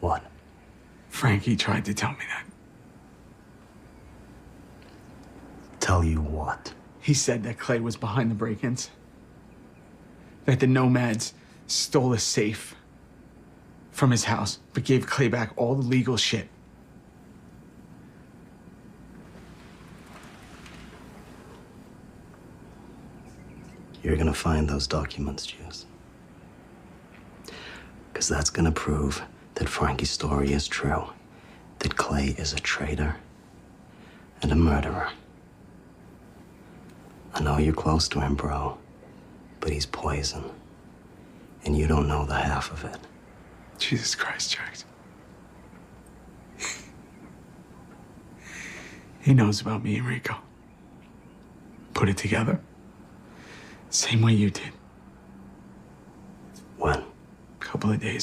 What? Frankie tried to tell me that. Tell you what? He said that Clay was behind the break-ins. That the nomads stole a safe from his house, but gave Clay back all the legal shit. You're gonna find those documents, Juice. Because that's gonna prove that Frankie's story is true. That Clay is a traitor and a murderer. I know you're close to him, bro, but he's poison. And you don't know the half of it. Jesus Christ, Jax. He knows about me and Rico. Put it together. Same way you did. When? A couple of days